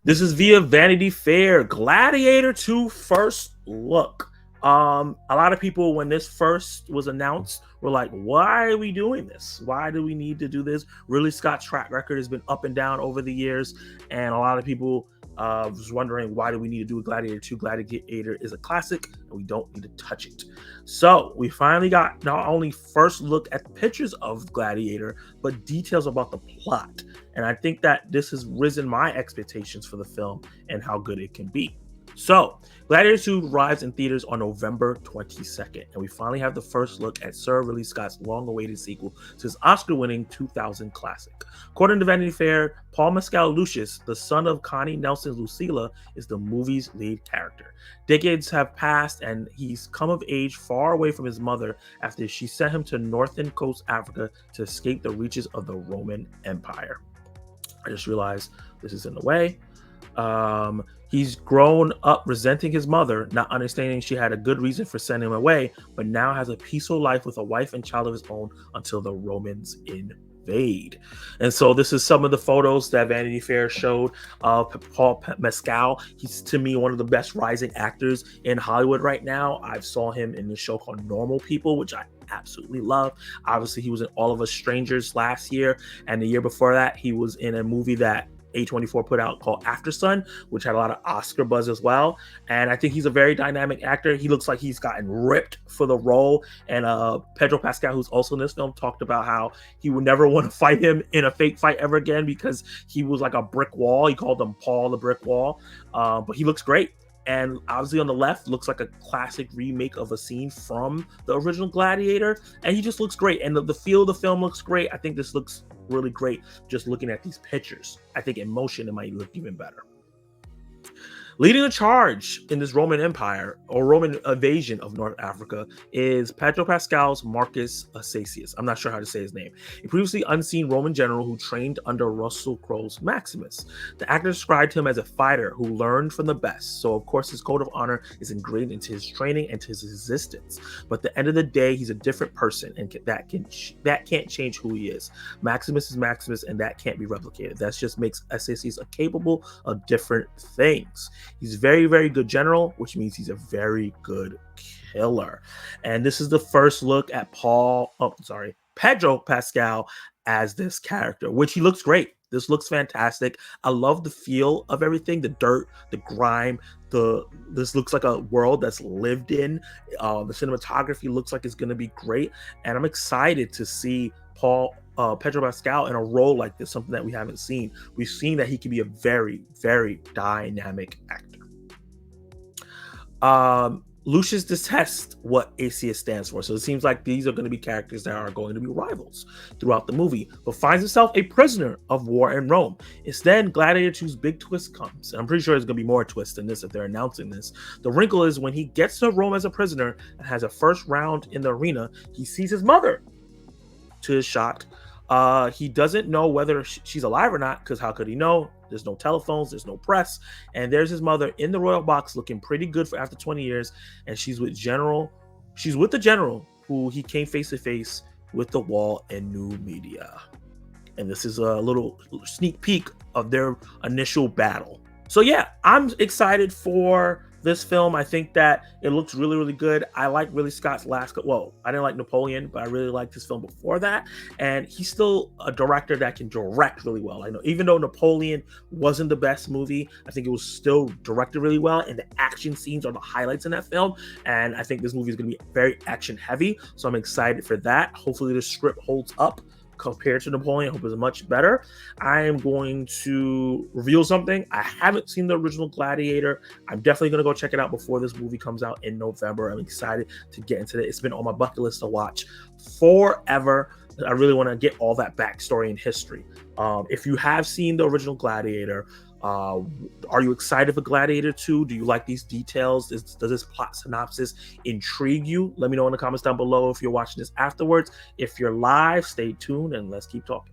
This is via Vanity Fair. Gladiator 2 first look. A lot of people, when this first was announced, were like, why are we doing this? Why do we need to do this? Ridley Scott's track record has been up and down over the years, and a lot of people was wondering, why do we need to do a Gladiator 2? Gladiator is a classic, and we don't need to touch it. So we finally got not only first look at pictures of Gladiator, but details about the plot. And I think that this has risen my expectations for the film and how good it can be. So, Gladiator 2 arrives in theaters on November 22nd, and we finally have the first look at Sir Ridley Scott's long-awaited sequel to his Oscar-winning 2000 classic. According to Vanity Fair, Paul Mescal Lucius, the son of Connie Nelson's Lucilla, is the movie's lead character. Decades have passed, and he's come of age far away from his mother after she sent him to northern coast Africa to escape the reaches of the Roman Empire. I just realized this is in the way. He's grown up resenting his mother, not understanding she had a good reason for sending him away, but now has a peaceful life with a wife and child of his own until the Romans invade. And so this is some of the photos that Vanity Fair showed of Paul Mescal. He's, to me, one of the best rising actors in Hollywood right now. I saw him in the show called Normal People, which I absolutely love. Obviously, he was in All of Us Strangers last year, and the year before that, he was in a movie that A24 put out called After Sun, which had a lot of Oscar buzz as well. And I think he's a very dynamic actor. He looks like he's gotten ripped for the role. And Pedro Pascal, who's also in this film, talked about how he would never want to fight him in a fake fight ever again because he was like a brick wall. He called him Paul the Brick Wall. But he looks great. And obviously on the left looks like a classic remake of a scene from the original Gladiator. And he just looks great. And the feel of the film looks great. I think this looks really great just looking at these pictures. I think in motion it might look even better. Leading the charge in this Roman Empire or Roman invasion of North Africa is Pedro Pascal's Marcus Acacius. I'm not sure how to say his name. A previously unseen Roman general who trained under Russell Crowe's Maximus. The actor described him as a fighter who learned from the best. So of course his code of honor is ingrained into his training and to his existence. But at the end of the day, he's a different person, and that can't change who he is. Maximus is Maximus, and that can't be replicated. That just makes Acacius capable of different things. He's a very, very good general, which means he's a very good killer. And this is the first look at Pedro Pascal as this character, which he looks great. This looks fantastic. I love the feel of everything, the dirt, the grime, this looks like a world that's lived in. The cinematography looks like it's going to be great. And I'm excited to see Pedro Pascal in a role like this, something that we haven't seen. We've seen that he can be a very, very dynamic actor. Lucius detests what Acacius stands for, so it seems like these are going to be characters that are going to be rivals throughout the movie, but finds himself a prisoner of war in Rome. It's then Gladiator 2's big twist comes, and I'm pretty sure there's going to be more twists than this if they're announcing this. The wrinkle is when he gets to Rome as a prisoner and has a first round in the arena, he sees his mother. To his shock, he doesn't know whether she's alive or not, because how could he know? There's no telephones, there's no press, and there's his mother in the royal box looking pretty good for after 20 years, and she's with the general who he came face to face with the wall and new media. And this is a little sneak peek of their initial battle. So yeah, I'm excited for this film. I think that it looks really, really good. I like Ridley Scott's last, I didn't like Napoleon, but I really liked his film before that. And he's still a director that can direct really well. I know, even though Napoleon wasn't the best movie, I think it was still directed really well. And the action scenes are the highlights in that film. And I think this movie is going to be very action heavy. So I'm excited for that. Hopefully the script holds up compared to Napoleon. I hope it's much better. I am going to reveal something. I haven't seen the original Gladiator. I'm definitely going to go check it out before this movie comes out in November. I'm excited to get into it. It's been on my bucket list to watch forever. I really want to get all that backstory and history. If you have seen the original Gladiator, are you excited for Gladiator 2? Do you like these details? Does this plot synopsis intrigue you? Let me know in the comments down below if you're watching this afterwards. If you're live, stay tuned and let's keep talking.